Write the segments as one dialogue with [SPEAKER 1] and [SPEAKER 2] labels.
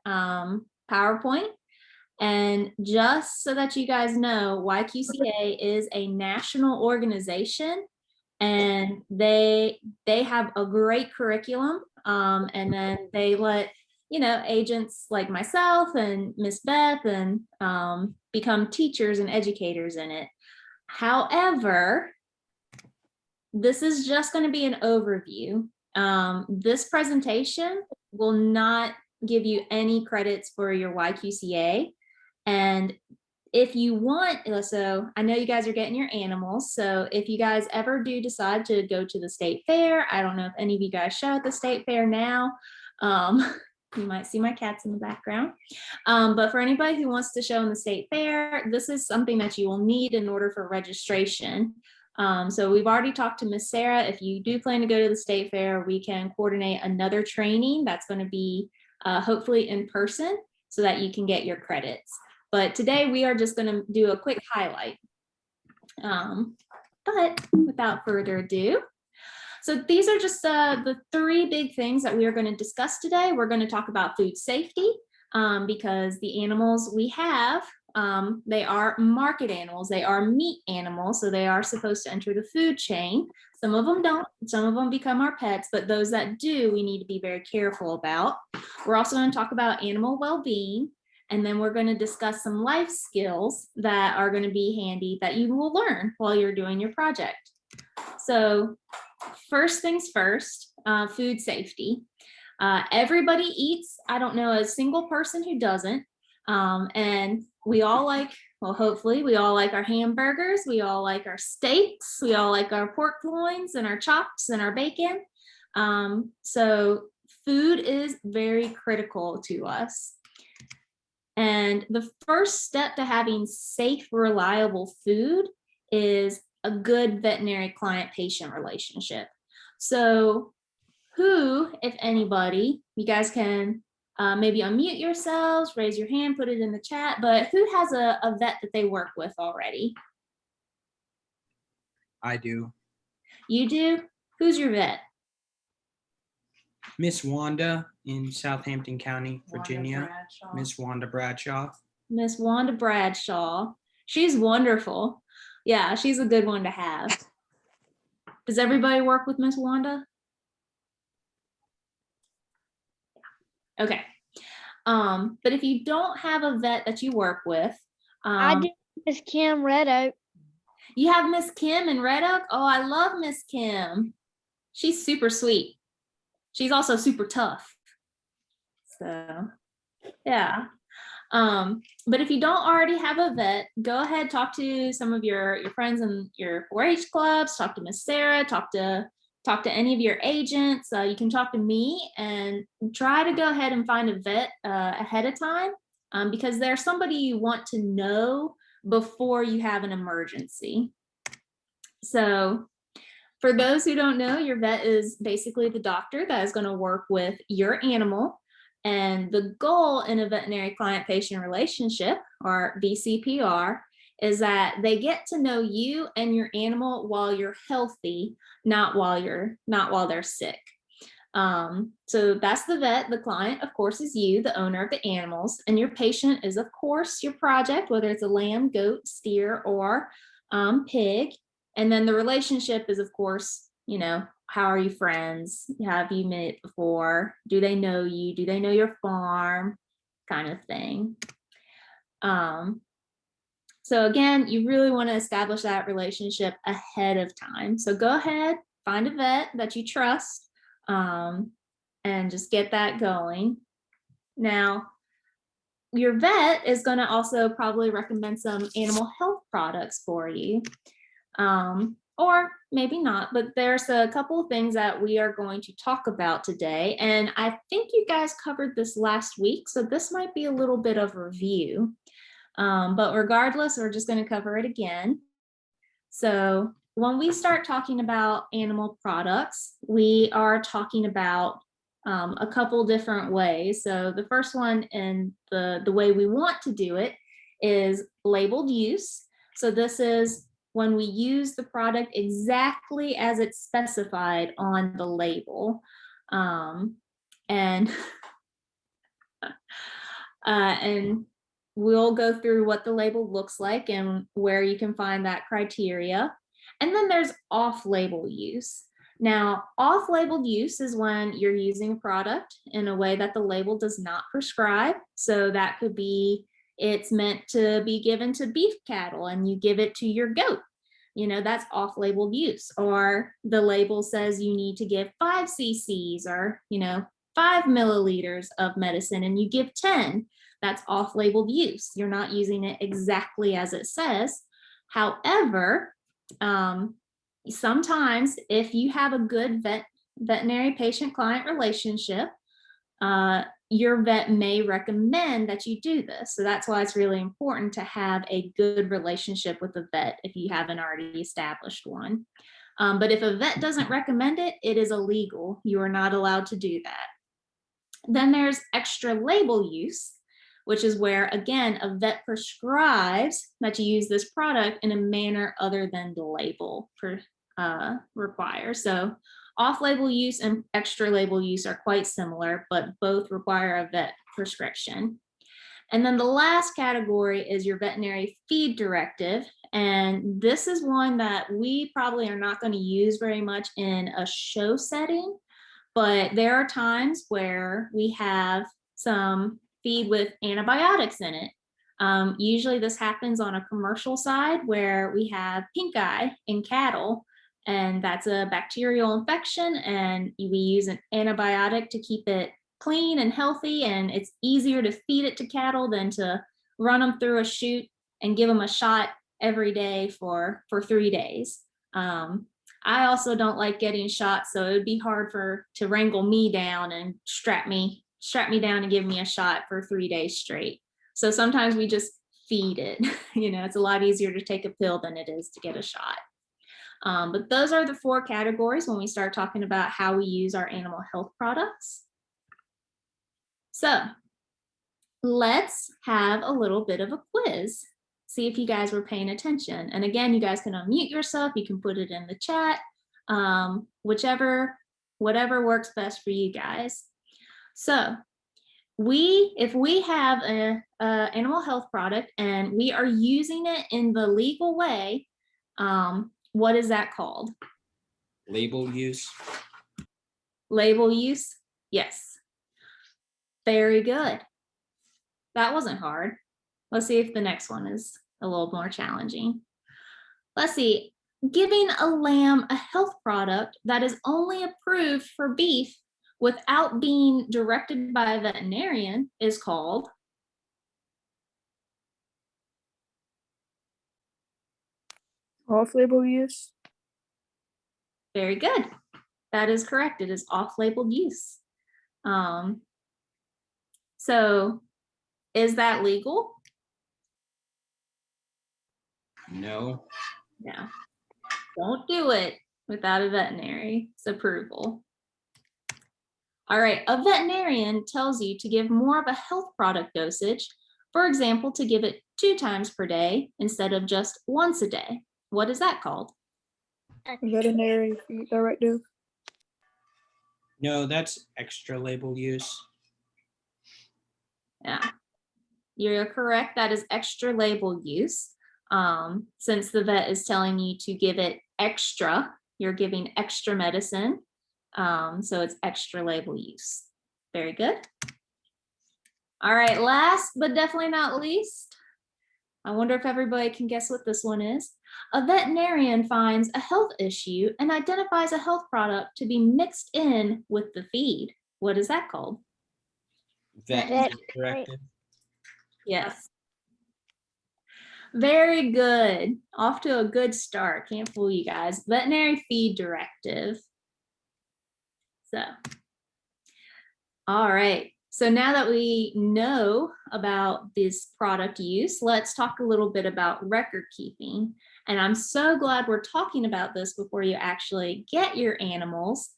[SPEAKER 1] PowerPoint. And just so that you guys know, YQCA is a national organization, and they have a great curriculum, and then they let agents like myself and Miss Beth and become teachers and educators in it. However, this is just going to be an overview. This presentation will not give you any credits for your YQCA. And if you want, so I know you guys are getting your animals. So if you guys ever do decide to go to the state fair, I don't know if any of you guys show at the state fair now. You might see my cats in the background. But for anybody who wants to show in the state fair, this is something that you will need in order for registration. So we've already talked to Miss Sarah. If you do plan to go to the state fair, we can coordinate another training that's going to be hopefully in person so that you can get your credits. But today we are just going to do a quick highlight. But without further ado, so these are just the three big things that we are going to discuss today. We're going to talk about food safety because the animals we have, they are market animals. They are meat animals, so they are supposed to enter the food chain. Some of them don't. Some of them become our pets, but those that do, we need to be very careful about. We're also going to talk about animal well-being. And then we're going to discuss some life skills that are going to be handy that you will learn while you're doing your project. So first things first, food safety. Everybody eats. I don't know a single person who doesn't. And we all like, well, hopefully we all like our hamburgers. We all like our steaks. We all like our pork loins and our chops and our bacon. So food is very critical to us. And the first step to having safe, reliable food is a good veterinary client-patient relationship. So who, if anybody, you guys can maybe unmute yourselves, raise your hand, put it in the chat, but who has a vet that they work with already?
[SPEAKER 2] I do.
[SPEAKER 1] You do? Who's your vet?
[SPEAKER 2] Miss Wanda in Southampton County, Virginia. Miss Wanda Bradshaw.
[SPEAKER 1] Miss Wanda Bradshaw. She's wonderful. Yeah, she's a good one to have. Does everybody work with Miss Wanda? Okay. But if you don't have a vet that you work with,
[SPEAKER 3] I do. Miss Kim Red Oak.
[SPEAKER 1] You have Miss Kim in Red Oak? Oh, I love Miss Kim. She's super sweet. She's also super tough. So, yeah. But if you don't already have a vet, go ahead, talk to some of your friends in your 4-H clubs, talk to Miss Sarah, talk to any of your agents. You can talk to me and try to go ahead and find a vet ahead of time because there's somebody you want to know before you have an emergency. So for those who don't know, your vet is basically the doctor that is going to work with your animal. And the goal in a veterinary client-patient relationship, or VCPR, is that they get to know you and your animal while you're healthy, not while they're sick. So that's the vet. The client, of course, is you, the owner of the animals, and your patient is, of course, your project, whether it's a lamb, goat, steer, or pig. And then the relationship is, of course, how are you friends? Have you met before? Do they know you? Do they know your farm? Kind of thing. So again, you really want to establish that relationship ahead of time. So go ahead, find a vet that you trust, and just get that going. Now, your vet is going to also probably recommend some animal health products for you. Or maybe not, but there's a couple of things that we are going to talk about today. And I think you guys covered this last week, so this might be a little bit of a review. But regardless, we're just going to cover it again. So when we start talking about animal products, we are talking about a couple different ways. So the first one, and the way we want to do it, is labeled use. So this is when we use the product exactly as it's specified on the label. And And we'll go through what the label looks like and where you can find that criteria. And then there's off-label use. Now, off-label use is when you're using a product in a way that the label does not prescribe. So that could be, it's meant to be given to beef cattle and you give it to your goat. That's off-label use. Or the label says you need to give 5 cc's or, 5 milliliters of medicine and you give 10. That's off-label use. You're not using it exactly as it says. However, sometimes if you have a good veterinary patient-client relationship, your vet may recommend that you do this. So that's why it's really important to have a good relationship with the vet if you haven't already established one. But if a vet doesn't recommend it, it is illegal. You are not allowed to do that. Then there's extra label use, which is where, again, a vet prescribes that you use this product in a manner other than the label requires. So off-label use and extra label use are quite similar, but both require a vet prescription. And then the last category is your veterinary feed directive. And this is one that we probably are not going to use very much in a show setting, but there are times where we have some feed with antibiotics in it. Usually this happens on a commercial side where we have pink eye in cattle, and that's a bacterial infection, and we use an antibiotic to keep it clean and healthy, and it's easier to feed it to cattle than to run them through a chute and give them a shot every day for 3 days. I also don't like getting shots, so it would be hard to wrangle me down and strap me down and give me a shot for 3 days straight. So sometimes we just feed it. It's a lot easier to take a pill than it is to get a shot. But those are the 4 categories when we start talking about how we use our animal health products. So let's have a little bit of a quiz. See if you guys were paying attention. And again, you guys can unmute yourself. You can put it in the chat, whatever works best for you guys. So if we have a animal health product and we are using it in the legal way, what is that called?
[SPEAKER 2] Label use.
[SPEAKER 1] Label use? Yes. Very good. That wasn't hard. Let's see if the next one is a little more challenging. Let's see. Giving a lamb a health product that is only approved for beef without being directed by a veterinarian is called?
[SPEAKER 4] Off-label use.
[SPEAKER 1] Very good. That is correct. It is off-label use. So is that legal?
[SPEAKER 2] No.
[SPEAKER 1] No. Don't do it without a veterinary's approval. All right, a veterinarian tells you to give more of a health product dosage, for example, to give it 2 times per day instead of just once a day. What is that called?
[SPEAKER 4] Veterinary feed directive.
[SPEAKER 2] No, that's extra label use.
[SPEAKER 1] Yeah, you're correct. That is extra label use. Since the vet is telling you to give it extra, you're giving extra medicine. So it's extra label use. Very good. All right, last but definitely not least, I wonder if everybody can guess what this one is. A veterinarian finds a health issue and identifies a health product to be mixed in with the feed. What is that called?
[SPEAKER 2] Vet directive.
[SPEAKER 1] Yes. Very good. Off to a good start. Can't fool you guys. Veterinary feed directive. So, all right. So now that we know about this product use, let's talk a little bit about record keeping. And I'm so glad we're talking about this before you actually get your animals,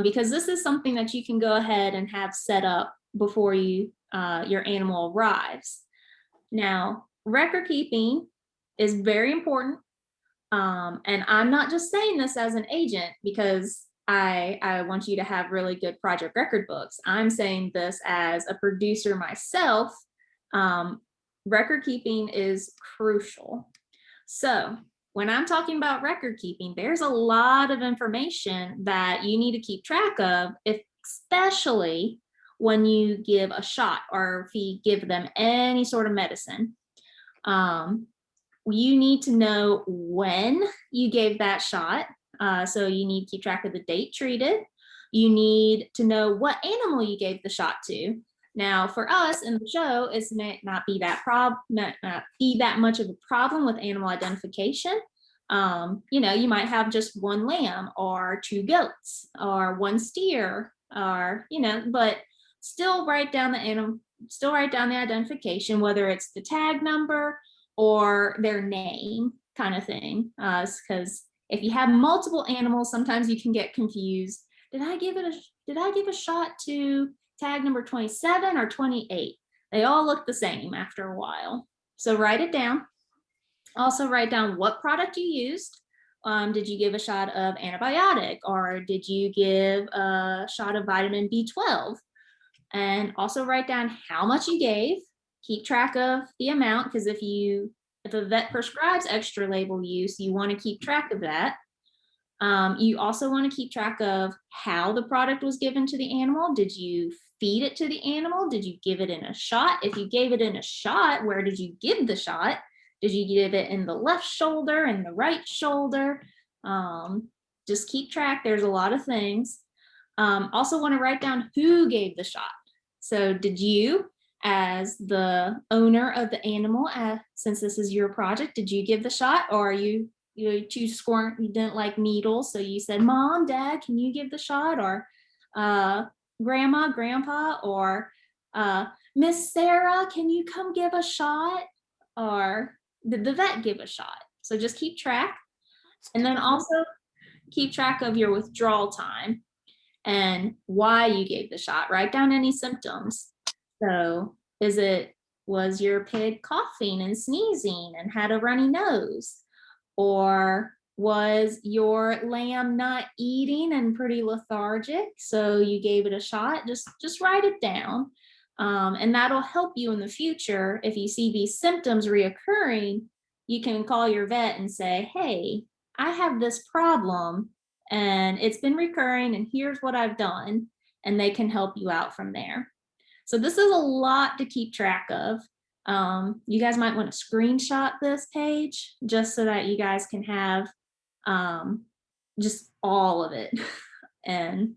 [SPEAKER 1] because this is something that you can go ahead and have set up before your animal arrives. Now, record keeping is very important. And I'm not just saying this as an agent because I want you to have really good project record books. I'm saying this as a producer myself Record keeping is crucial. So when I'm talking about record keeping, there's a lot of information that you need to keep track of, especially when you give a shot or if you give them any sort of medicine. You need to know when you gave that shot. So you need to keep track of the date treated. You need to know what animal you gave the shot to. Now, for us in the show, it may not be that much of a problem with animal identification. You might have just one lamb or two goats or one steer, or but still write down the animal. Still write down the identification, whether it's the tag number or their name, kind of thing. Because if you have multiple animals, sometimes you can get confused. Did I give a shot to tag number 27 or 28? They all look the same after a while. So write it down. Also write down what product you used. Did you give a shot of antibiotic, or did you give a shot of vitamin B12? And also write down how much you gave. Keep track of the amount, because if a vet prescribes extra label use, you want to keep track of that. You also want to keep track of how the product was given to the animal. Did you feed it to the animal? Did you give it in a shot? If you gave it in a shot, where did you give the shot? Did you give it in the left shoulder and the right shoulder? Just keep track. There's a lot of things. Also want to write down who gave the shot. So did you, as the owner of the animal, since this is your project, did you give the shot, or you didn't like needles, so you said, Mom, Dad, can you give the shot? Or Grandma, Grandpa, or Miss Sarah, can you come give a shot? Or did the vet give a shot? So just keep track. And then also keep track of your withdrawal time and why you gave the shot. Write down any symptoms. So was your pig coughing and sneezing and had a runny nose? Or was your lamb not eating and pretty lethargic, so you gave it a shot? Just write it down. And that'll help you in the future. If you see these symptoms reoccurring, you can call your vet and say, hey, I have this problem and it's been recurring, and here's what I've done. And they can help you out from there. So this is a lot to keep track of. You guys might want to screenshot this page just so that you guys can have just all of it. And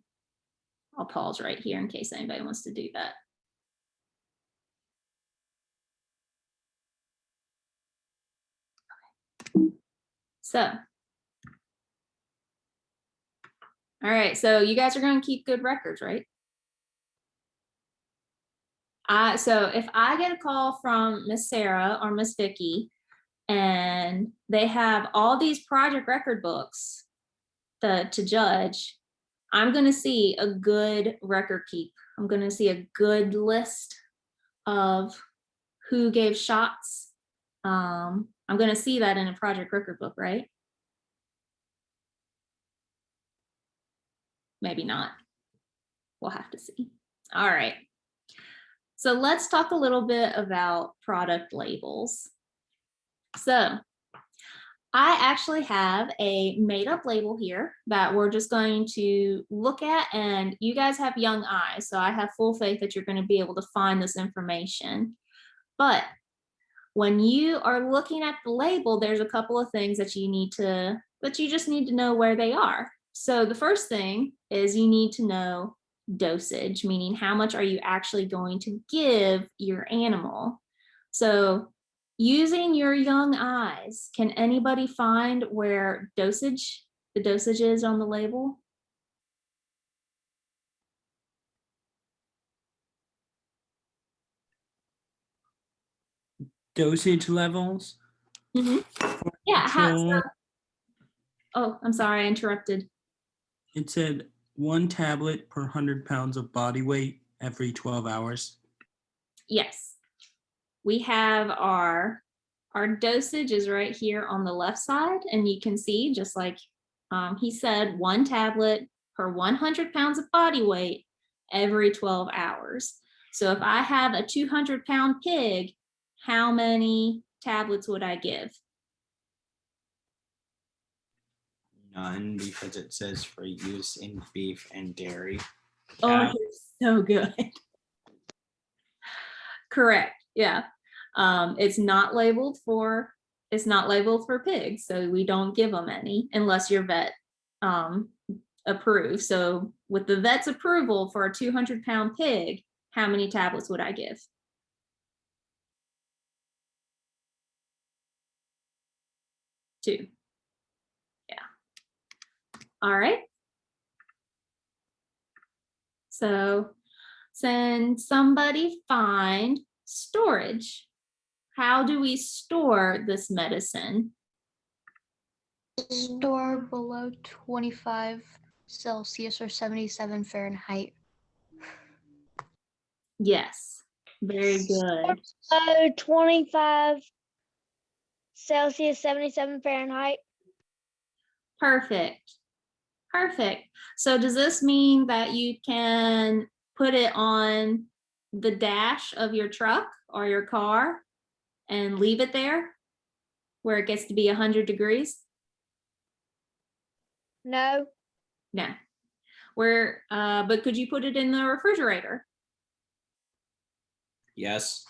[SPEAKER 1] I'll pause right here in case anybody wants to do that. So, all right, so you guys are going to keep good records, right? So if I get a call from Miss Sarah or Miss Vicky, and they have all these project record books to judge, I'm going to see a good record keep. I'm going to see a good list of who gave shots. I'm going to see that in a project record book, right? Maybe not. We'll have to see. All right. So let's talk a little bit about product labels. So I actually have a made up label here that we're just going to look at, and you guys have young eyes, so I have full faith that you're going to be able to find this information. But when you are looking at the label, there's a couple of things that you just need to know where they are. So the first thing is you need to know dosage, meaning how much are you actually going to give your animal. So using your young eyes, can anybody find where the dosage is on the label?
[SPEAKER 2] Dosage levels.
[SPEAKER 1] Mm-hmm. Yeah. Oh, I'm sorry, I interrupted.
[SPEAKER 2] It said 1 tablet per 100 pounds of body weight every 12 hours.
[SPEAKER 1] Yes. We have our dosage is right here on the left side, and you can see, just like he said, 1 tablet per 100 pounds of body weight every 12 hours. So if I have a 200-pound pig, how many tablets would I give?
[SPEAKER 5] None, because it says for use in beef and dairy.
[SPEAKER 1] Oh, you're so good. Correct. Yeah. It's not labeled for pigs, so we don't give them any unless your vet approves. So with the vet's approval for a 200-pound pig, how many tablets would I give? 2. Yeah. All right. So can somebody find storage? How do we store this medicine?
[SPEAKER 6] Store below 25 Celsius or 77 Fahrenheit.
[SPEAKER 1] Yes, very good.
[SPEAKER 3] So 25 Celsius, 77 Fahrenheit.
[SPEAKER 1] Perfect. Perfect. So does this mean that you can put it on the dash of your truck or your car and leave it there where it gets to be 100 degrees?
[SPEAKER 3] No.
[SPEAKER 1] No. But could you put it in the refrigerator?
[SPEAKER 5] Yes.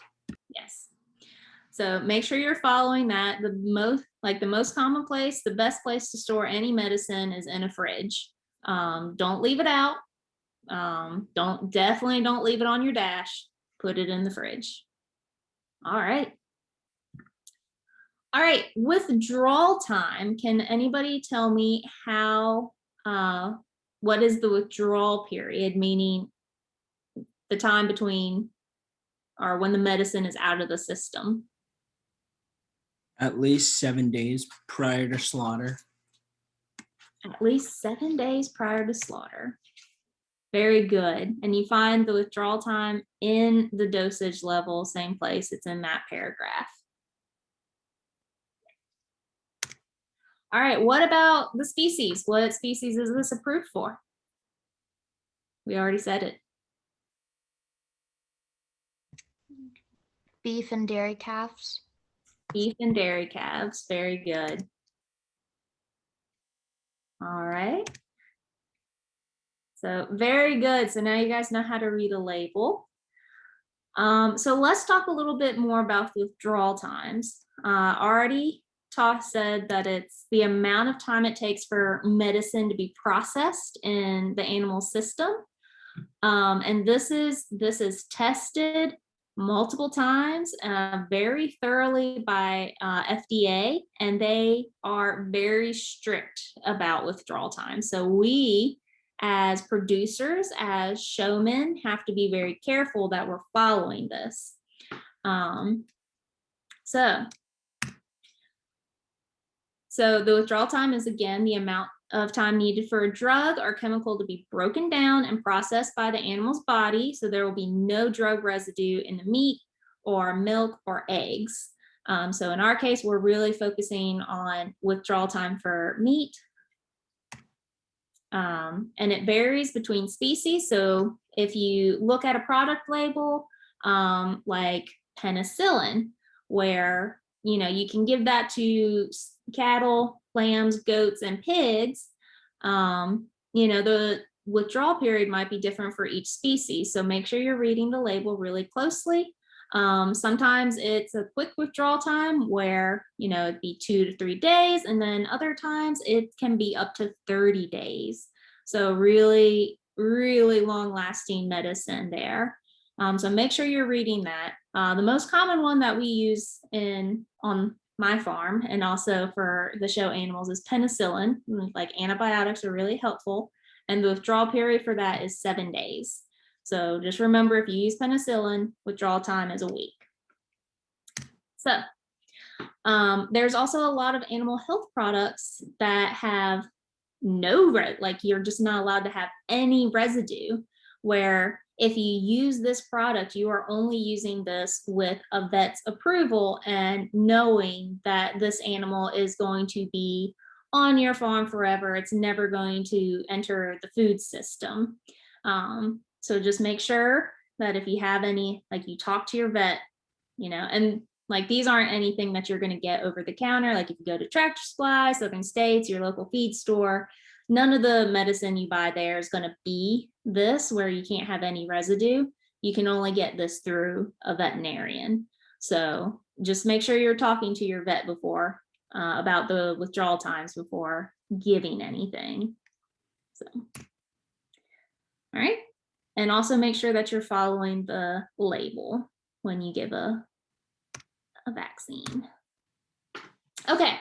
[SPEAKER 1] Yes. So make sure you're following that. The most common place, the best place to store any medicine is in a fridge. Don't leave it out. Definitely don't leave it on your dash. Put it in the fridge. All right. All right, withdrawal time. Can anybody tell me what is the withdrawal period, meaning the time between or when the medicine is out of the system?
[SPEAKER 2] At least 7 days prior to slaughter.
[SPEAKER 1] At least 7 days prior to slaughter. Very good. And you find the withdrawal time in the dosage level, same place, it's in that paragraph. All right, what about the species? What species is this approved for? We already said it.
[SPEAKER 6] Beef and dairy calves.
[SPEAKER 1] Beef and dairy calves, very good. All right. So very good. So now you guys know how to read a label. So let's talk a little bit more about withdrawal times. Already said that it's the amount of time it takes for medicine to be processed in the animal system. And this is tested multiple times very thoroughly by FDA, and they are very strict about withdrawal time. So we, as producers, as showmen, have to be very careful that we're following this. So the withdrawal time is, again, the amount of time needed for a drug or chemical to be broken down and processed by the animal's body. So there will be no drug residue in the meat or milk or eggs. So in our case, we're really focusing on withdrawal time for meat. And it varies between species. So if you look at a product label, like penicillin, where you can give that to cattle, lambs, goats, and pigs, the withdrawal period might be different for each species. So make sure you're reading the label really closely. Sometimes it's a quick withdrawal time where, it'd be 2 to 3 days, and then other times it can be up to 30 days. So really, really long lasting medicine there. So make sure you're reading that. The most common one that we use on my farm and also for the show animals is penicillin. Like, antibiotics are really helpful, and the withdrawal period for that is 7 days. So just remember, if you use penicillin, withdrawal time is a week. So there's also a lot of animal health products that have you're just not allowed to have any residue, where if you use this product, you are only using this with a vet's approval and knowing that this animal is going to be on your farm forever. It's never going to enter the food system. So just make sure that if you have any, like you talk to your vet, and like these aren't anything that you're going to get over the counter. Like if you go to Tractor Supply, Southern States, your local feed store, none of the medicine you buy there is going to be this where you can't have any residue. You can only get this through a veterinarian. So just make sure you're talking to your vet before about the withdrawal times before giving anything. So, all right. And also make sure that you're following the label when you give a vaccine. Okay,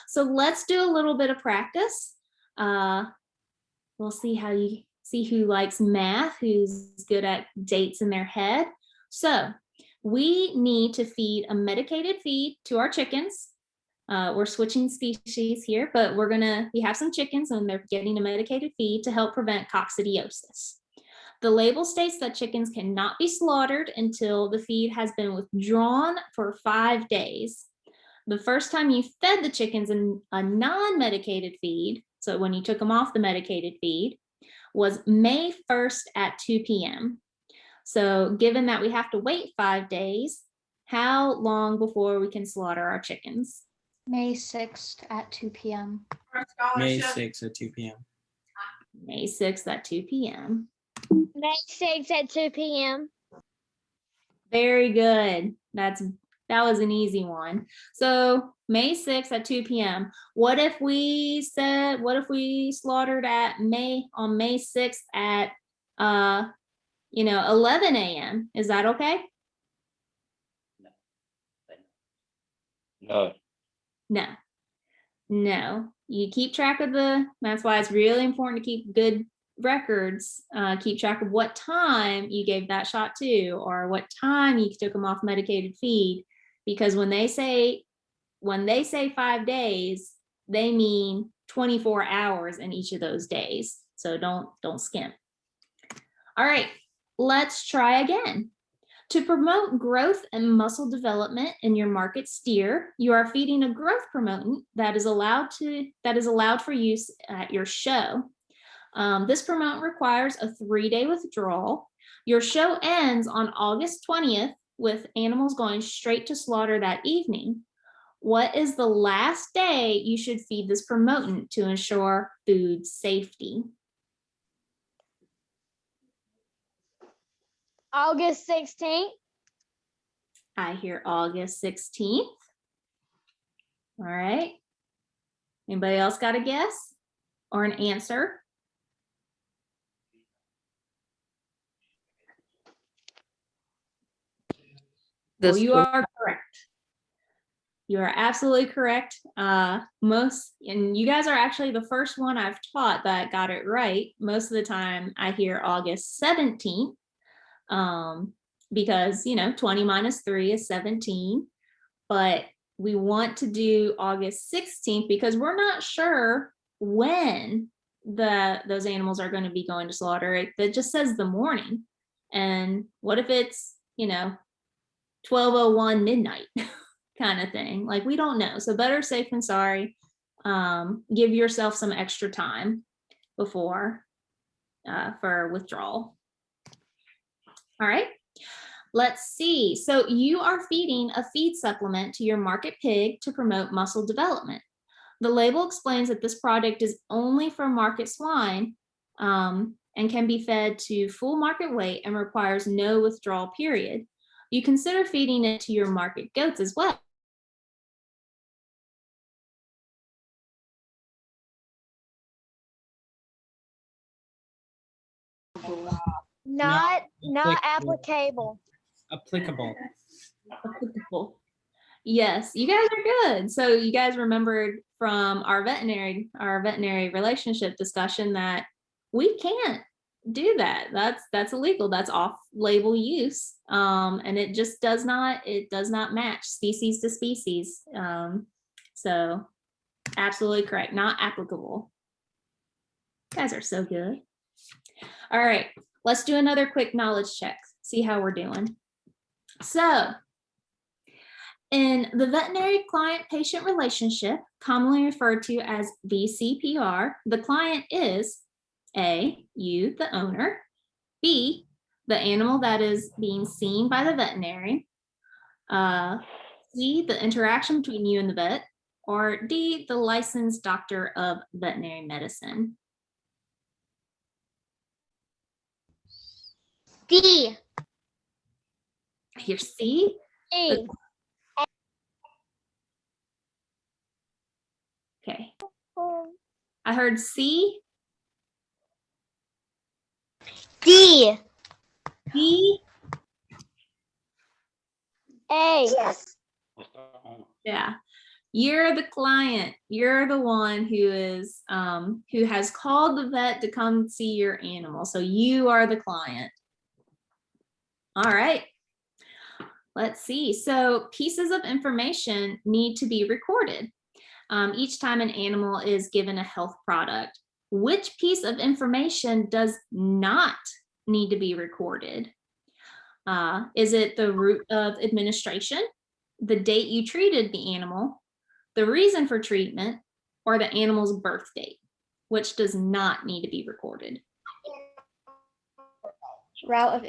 [SPEAKER 1] so let's do a little bit of practice. We'll see who likes math, who's good at dates in their head. So we need to feed a medicated feed to our chickens. We're switching species here, but we have some chickens and they're getting a medicated feed to help prevent coccidiosis. The label states that chickens cannot be slaughtered until the feed has been withdrawn for 5 days. The first time you fed the chickens in a non-medicated feed, so when you took them off the medicated feed, was May 1st at 2 p.m. So given that we have to wait 5 days, how long before we can slaughter our chickens?
[SPEAKER 6] May 6th at 2 p.m.
[SPEAKER 2] May 6th at 2 p.m.
[SPEAKER 1] May 6th at 2 p.m.
[SPEAKER 3] May 6th at 2 p.m.
[SPEAKER 1] Very good. That was an easy one. So May 6th at 2 p.m. What if we slaughtered on May 6th at 11 a.m. Is that okay? No. You keep track of that's why it's really important to keep good records, keep track of what time you gave that shot to, or what time you took them off medicated feed, because when they say 5 days, they mean 24 hours in each of those days. So don't skimp. All right, let's try again. To promote growth and muscle development in your market steer, you are feeding a growth promotant that is allowed for use at your show. This promotant requires a 3-day withdrawal. Your show ends on August 20th with animals going straight to slaughter that evening. What is the last day you should feed this promotant to ensure food safety?
[SPEAKER 3] August 16th.
[SPEAKER 1] I hear August 16th. All right. Anybody else got a guess or an answer? Well, you are correct. You are absolutely correct. And you guys are actually the first one I've taught that got it right. Most of the time I hear August 17th, because 20 minus 3 is 17, but we want to do August 16th because we're not sure when those animals are going to be going to slaughter. It just says the morning. And what if it's 12:01 midnight kind of thing? Like, we don't know. So better safe than sorry. Give yourself some extra time before for withdrawal. All right, let's see. So you are feeding a feed supplement to your market pig to promote muscle development. The label explains that this product is only for market swine and can be fed to full market weight and requires no withdrawal period. You consider feeding it to your market goats as well.
[SPEAKER 3] Not applicable.
[SPEAKER 2] Applicable.
[SPEAKER 1] Yes, you guys are good. So you guys remembered from our veterinary relationship discussion that we can't do that. That's illegal. That's off-label use. And it just does not match species to species. So absolutely correct. Not applicable. You guys are so good. All right, let's do another quick knowledge check. See how we're doing. So in the veterinary client-patient relationship, commonly referred to as VCPR, the client is A, you, the owner, B, the animal that is being seen by the veterinary. C, the interaction between you and the vet. Or D, the licensed doctor of veterinary medicine.
[SPEAKER 3] D.
[SPEAKER 1] Here, C.
[SPEAKER 3] D.
[SPEAKER 1] Okay. I heard C.
[SPEAKER 3] D.
[SPEAKER 1] D.
[SPEAKER 3] A. Yes.
[SPEAKER 1] Yeah. You're the client. You're the one who has called the vet to come see your animal. So you are the client. All right. Let's see. So pieces of information need to be recorded each time an animal is given a health product. Which piece of information does not need to be recorded? Is it the route of administration, the date you treated the animal, the reason for treatment, or the animal's birth date? Which does not need to be recorded?
[SPEAKER 6] Route of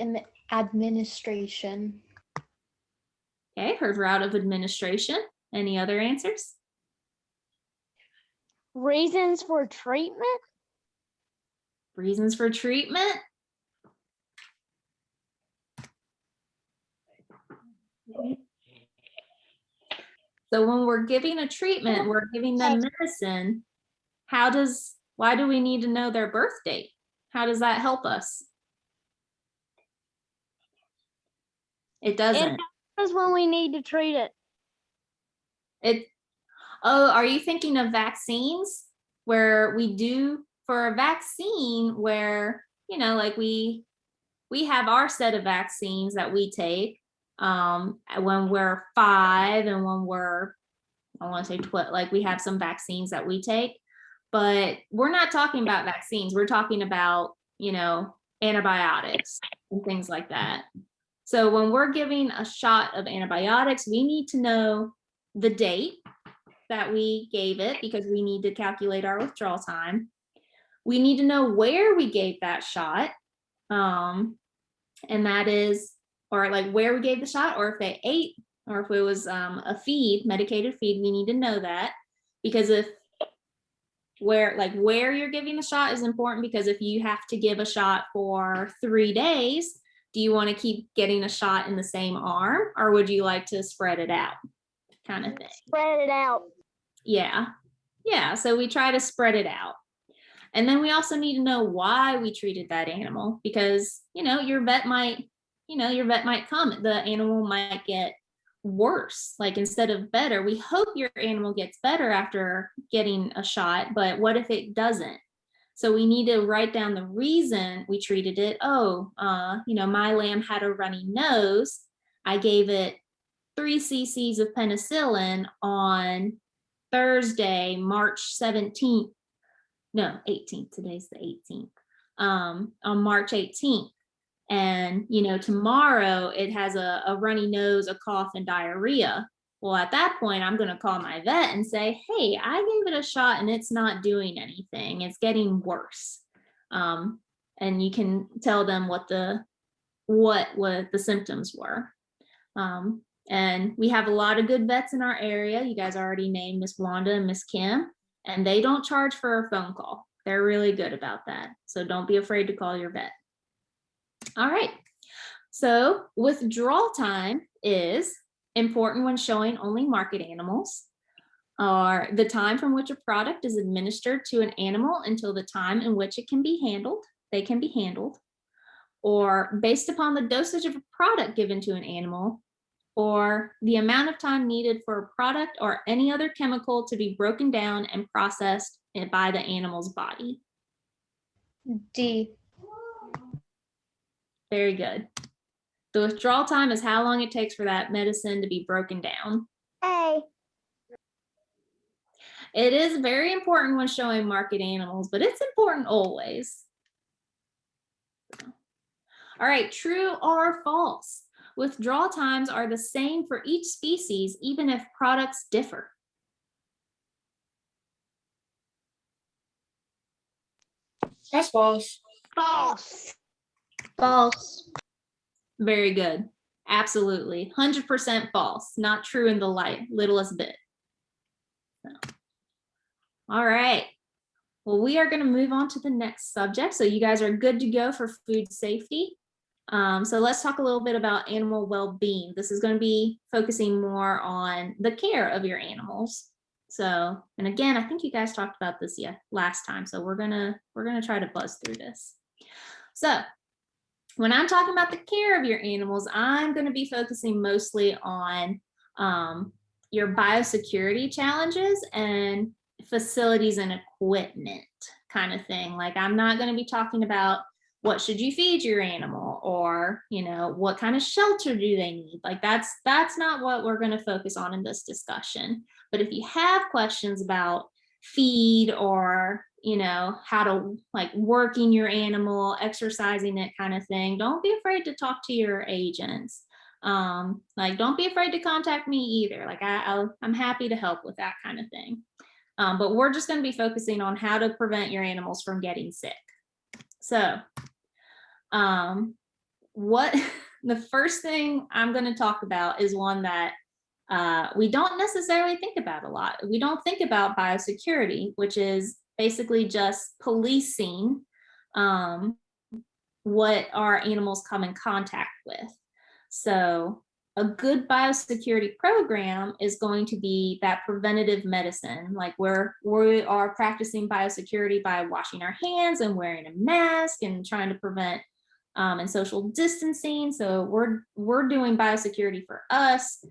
[SPEAKER 6] administration.
[SPEAKER 1] Okay, heard route of administration. Any other answers?
[SPEAKER 3] Reasons for treatment.
[SPEAKER 1] Reasons for treatment. So when we're giving a treatment, we're giving them medicine. Why do we need to know their birth date? How does that help us? It doesn't.
[SPEAKER 3] That's when we need to treat it.
[SPEAKER 1] Oh, are you thinking of vaccines where we do for a vaccine where, like we have our set of vaccines that we take when we're 5 and when we're, I want to say 12, like we have some vaccines that we take, but we're not talking about vaccines. We're talking about, antibiotics and things like that. So when we're giving a shot of antibiotics, we need to know the date that we gave it because we need to calculate our withdrawal time. We need to know where we gave that shot. And that is, or like where we gave the shot, or if they ate, or if it was a feed, medicated feed, we need to know that. Because where you're giving the shot is important, because if you have to give a shot for 3 days, do you want to keep getting a shot in the same arm, or would you like to spread it out kind of thing?
[SPEAKER 3] Spread it out.
[SPEAKER 1] Yeah, so we try to spread it out. And then we also need to know why we treated that animal, because your vet might come, the animal might get worse, like instead of better. We hope your animal gets better after getting a shot, but what if it doesn't? So we need to write down the reason we treated it. My lamb had a runny nose. I gave it 3 cc's of penicillin on Thursday, March 17th. No, 18th. Today's the 18th. On March 18th. And, tomorrow it has a runny nose, a cough, and diarrhea. Well, at that point, I'm going to call my vet and say, hey, I gave it a shot and it's not doing anything. It's getting worse. And you can tell them what the symptoms were. And we have a lot of good vets in our area. You guys already named Miss Wanda and Miss Kim, and they don't charge for a phone call. They're really good about that. So don't be afraid to call your vet. All right. So withdrawal time is important when showing only market animals, or the time from which a product is administered to an animal until the time in which it can be handled. They can be handled, or based upon the dosage of a product given to an animal, or the amount of time needed for a product or any other chemical to be broken down and processed by the animal's body.
[SPEAKER 6] D.
[SPEAKER 1] Very good. The withdrawal time is how long it takes for that medicine to be broken down.
[SPEAKER 3] A.
[SPEAKER 1] It is very important when showing market animals, but it's important always. All right, true or false? Withdrawal times are the same for each species, even if products differ.
[SPEAKER 4] That's false.
[SPEAKER 3] False.
[SPEAKER 6] False.
[SPEAKER 1] Very good. Absolutely. 100% false. Not true in the littlest bit. So. All right. Well, we are going to move on to the next subject. So you guys are good to go for food safety. So let's talk a little bit about animal well-being. This is going to be focusing more on the care of your animals. So, and again, I think you guys talked about this last time. So we're gonna try to buzz through this. So when I'm talking about the care of your animals, I'm going to be focusing mostly on your biosecurity challenges and facilities and equipment kind of thing. Like, I'm not going to be talking about what should you feed your animal, or, you know, what kind of shelter do they need? Like, that's not what we're going to focus on in this discussion. But if you have questions about feed, or, you know, how to, like, working your animal, exercising it kind of thing, don't be afraid to talk to your agents. Like, don't be afraid to contact me either. Like, I'm happy to help with that kind of thing. But we're just going to be focusing on how to prevent your animals from getting sick. So what the first thing I'm going to talk about is one that we don't necessarily think about a lot. We don't think about biosecurity, which is basically just policing what our animals come in contact with. So a good biosecurity program is going to be that preventative medicine. Like, we are practicing biosecurity by washing our hands and wearing a mask and trying to prevent and social distancing. So we're doing biosecurity for us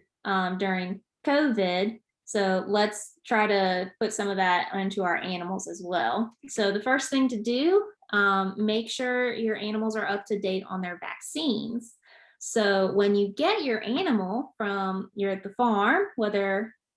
[SPEAKER 1] during COVID. So let's try to put some of that into our animals as well. So the first thing to do, make sure your animals are up to date on their vaccines. So when you get your animal from, you're at the farm,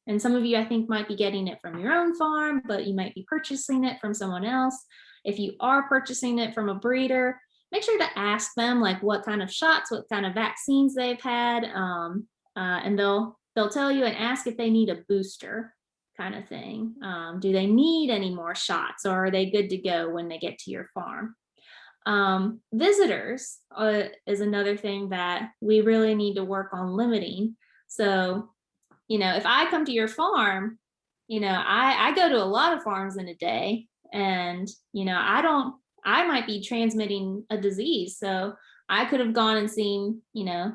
[SPEAKER 1] and some of you I think might be getting it from your own farm, but you might be purchasing it from someone else. If you are purchasing it from a breeder, make sure to ask them, like, what kind of shots, what kind of vaccines they've had, and they'll tell you, and ask if they need a booster kind of thing. Do they need any more shots, or are they good to go when they get to your farm? Visitors is another thing that we really need to work on limiting. So, you know, if I come to your farm, you know, I go to a lot of farms in a day, and, you know, I might be transmitting a disease. So I could have gone and seen, you know,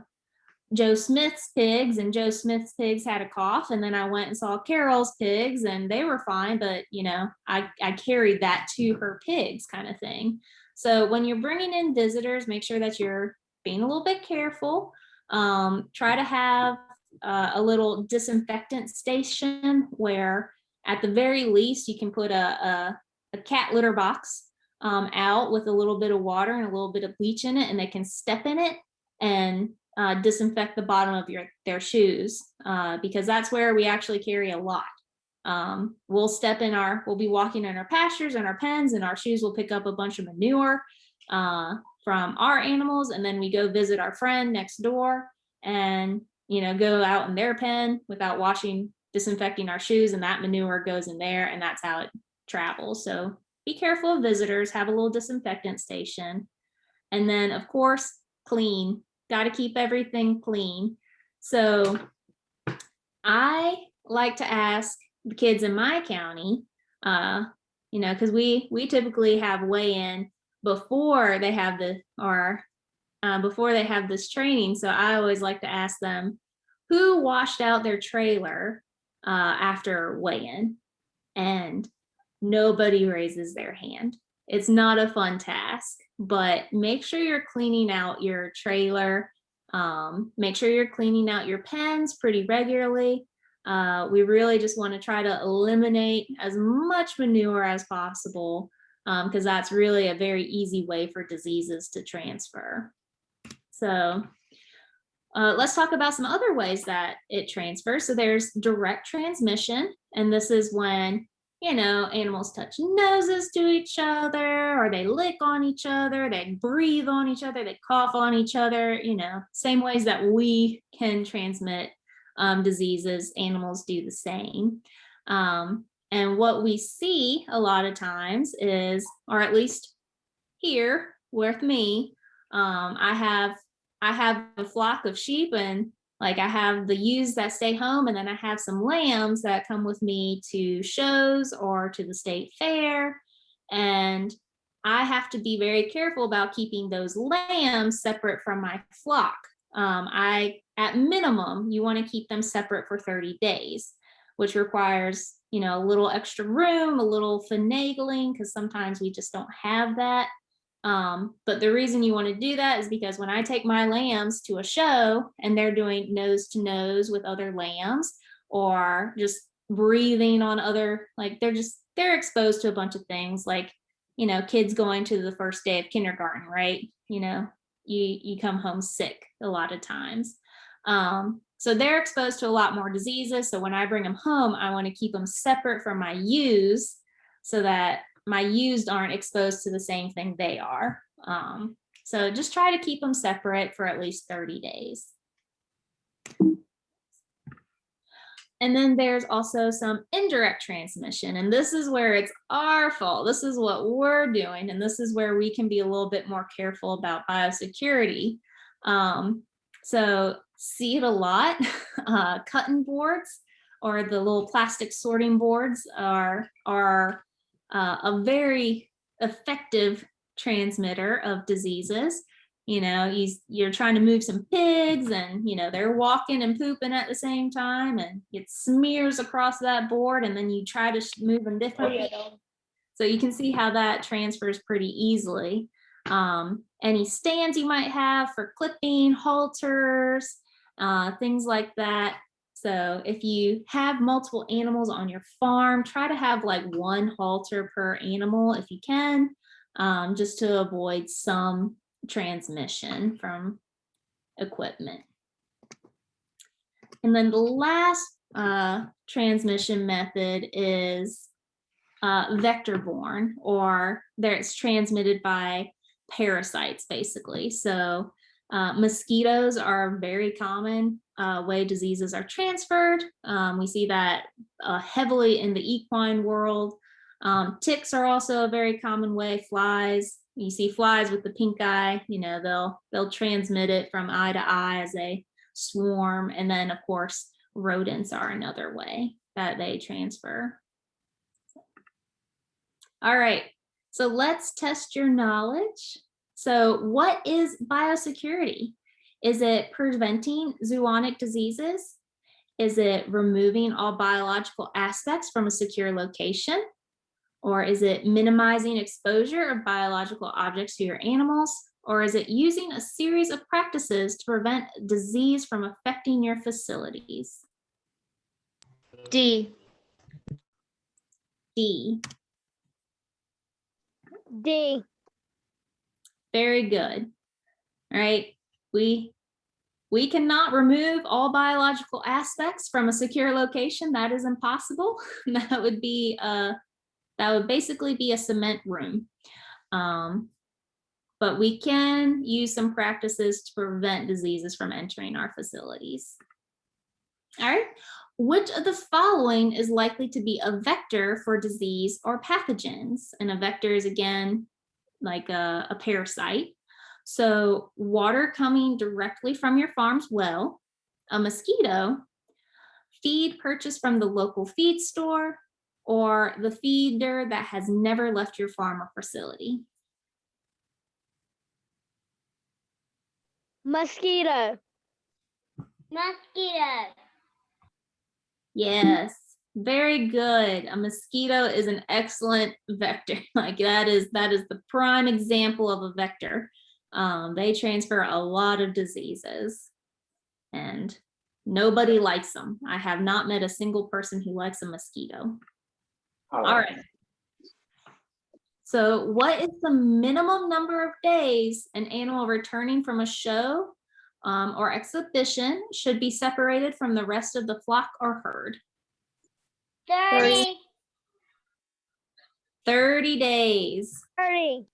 [SPEAKER 1] Joe Smith's pigs, and Joe Smith's pigs had a cough, and then I went and saw Carol's pigs and they were fine, but, you know, I carried that to her pigs kind of thing. So when you're bringing in visitors, make sure that you're being a little bit careful. Try to have a little disinfectant station where, at the very least, you can put a cat litter box out with a little bit of water and a little bit of bleach in it, and they can step in it and disinfect the bottom of their shoes, because that's where we actually carry a lot. We'll be walking in our pastures and our pens, and our shoes will pick up a bunch of manure from our animals, and then we go visit our friend next door and, you know, go out in their pen without disinfecting our shoes, and that manure goes in there, and that's how it travels. So be careful of visitors, have a little disinfectant station, and then, of course, clean. Got to keep everything clean. So I like to ask the kids in my county, you know, because we typically have weigh-in before they have before they have this training. So I always like to ask them, who washed out their trailer after weigh-in? And nobody raises their hand. It's not a fun task, but make sure you're cleaning out your trailer. Make sure you're cleaning out your pens pretty regularly. We really just want to try to eliminate as much manure as possible, because that's really a very easy way for diseases to transfer. So let's talk about some other ways that it transfers. So there's direct transmission, and this is when, you know, animals touch noses to each other, or they lick on each other, they breathe on each other, they cough on each other, you know, same ways that we can transmit diseases, animals do the same. And what we see a lot of times is, or at least here with me, I have I have a flock of sheep, and like I have the ewes that stay home, and then I have some lambs that come with me to shows or to the state fair. And I have to be very careful about keeping those lambs separate from my flock. At minimum, you want to keep them separate for 30 days, which requires, a little extra room, a little finagling, because sometimes we just don't have that. But the reason you want to do that is because when I take my lambs to a show and they're doing nose to nose with other lambs, or just breathing on other, like they're exposed to a bunch of things, like, kids going to the first day of kindergarten, right? You come home sick a lot of times. So they're exposed to a lot more diseases. So when I bring them home, I want to keep them separate from my ewes so that my ewes aren't exposed to the same thing they are. So just try to keep them separate for at least 30 days. And then there's also some indirect transmission, and this is where it's our fault. This is what we're doing, and this is where we can be a little bit more careful about biosecurity. So see it a lot. Cutting boards or the little plastic sorting boards are a very effective transmitter of diseases. You're trying to move some pigs, and they're walking and pooping at the same time, and it smears across that board, and then you try to move them differently. So you can see how that transfers pretty easily. Any stands you might have for clipping, halters, things like that. So if you have multiple animals on your farm, try to have like one halter per animal if you can, just to avoid some transmission from equipment. And then the last transmission method is vector-borne, or it's transmitted by parasites, basically. So mosquitoes are a very common way diseases are transferred. We see that heavily in the equine world. Ticks are also a very common way. Flies, you see flies with the pink eye, they'll transmit it from eye to eye as they swarm. And then of course, rodents are another way that they transfer. All right, so let's test your knowledge. So what is biosecurity? Is it preventing zoonotic diseases? Is it removing all biological aspects from a secure location? Or is it minimizing exposure of biological objects to your animals? Or is it using a series of practices to prevent disease from affecting your facilities?
[SPEAKER 6] D.
[SPEAKER 1] D.
[SPEAKER 3] D.
[SPEAKER 1] Very good. All right, we cannot remove all biological aspects from a secure location. That is impossible. That would basically be a cement room. But we can use some practices to prevent diseases from entering our facilities. All right, which of the following is likely to be a vector for disease or pathogens? And a vector is, again, like a parasite. So water coming directly from your farm's well, a mosquito, feed purchased from the local feed store, or the feeder that has never left your farm or facility.
[SPEAKER 3] Mosquito.
[SPEAKER 6] Mosquito.
[SPEAKER 1] Yes, very good. A mosquito is an excellent vector. Like that is the prime example of a vector. They transfer a lot of diseases, and nobody likes them. I have not met a single person who likes a mosquito. All right. So what is the minimum number of days an animal returning from a show or exhibition should be separated from the rest of the flock or herd?
[SPEAKER 6] 30.
[SPEAKER 1] 30 days.
[SPEAKER 3] 30.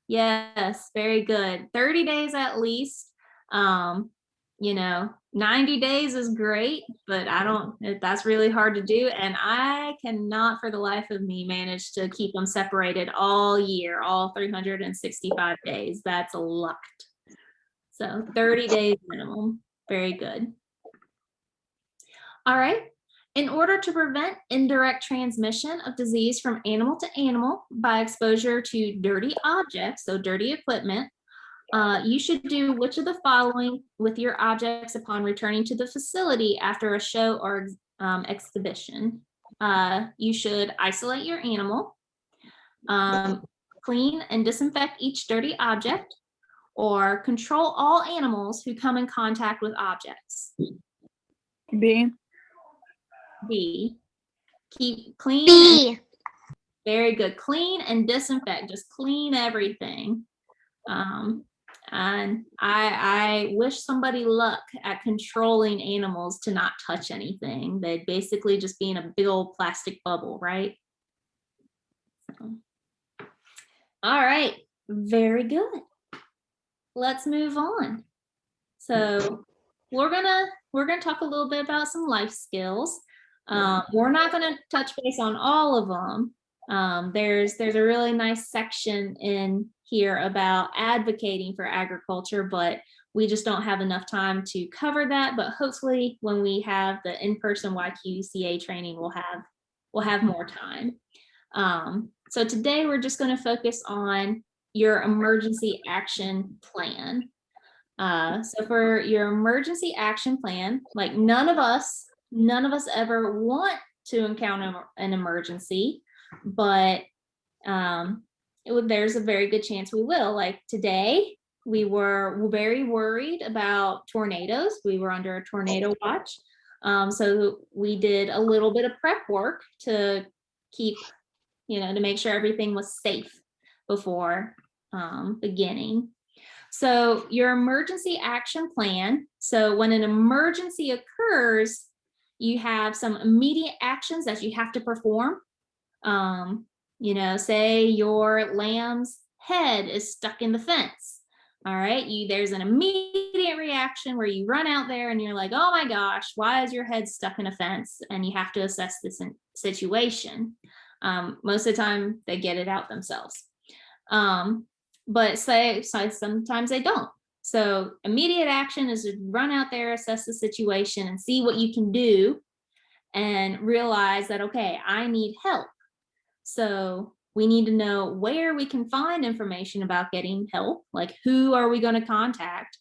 [SPEAKER 1] Yes, very good. 30 days at least. 90 days is great, but that's really hard to do. And I cannot for the life of me manage to keep them separated all year, all 365 days. That's a lot. So 30 days minimum. Very good. All right. In order to prevent indirect transmission of disease from animal to animal by exposure to dirty objects, so dirty equipment, you should do which of the following with your objects upon returning to the facility after a show or exhibition. You should isolate your animal, clean and disinfect each dirty object, or control all animals who come in contact with objects.
[SPEAKER 4] B.
[SPEAKER 1] B, keep clean.
[SPEAKER 6] B.
[SPEAKER 1] Very good. Clean and disinfect. Just clean everything. And I wish somebody luck at controlling animals to not touch anything. They'd basically just be in a big old plastic bubble, right? So. All right. Very good. Let's move on. So we're gonna talk a little bit about some life skills. We're not gonna touch base on all of them. There's a really nice section in here about advocating for agriculture, but we just don't have enough time to cover that. But hopefully when we have the in-person YQCA training, we'll have more time. So today we're just going to focus on your emergency action plan. So for your emergency action plan, like none of us ever want to encounter an emergency, but there's a very good chance we will. Like today, we were very worried about tornadoes. We were under a tornado watch. So we did a little bit of prep work to keep, to make sure everything was safe before beginning. So your emergency action plan. So when an emergency occurs, you have some immediate actions that you have to perform. Say your lamb's head is stuck in the fence. All right, there's an immediate reaction where you run out there and you're like, oh my gosh, why is your head stuck in a fence? And you have to assess this situation. Most of the time they get it out themselves. But sometimes they don't. So immediate action is to run out there, assess the situation and see what you can do and realize that, okay, I need help. So we need to know where we can find information about getting help, like who are we going to contact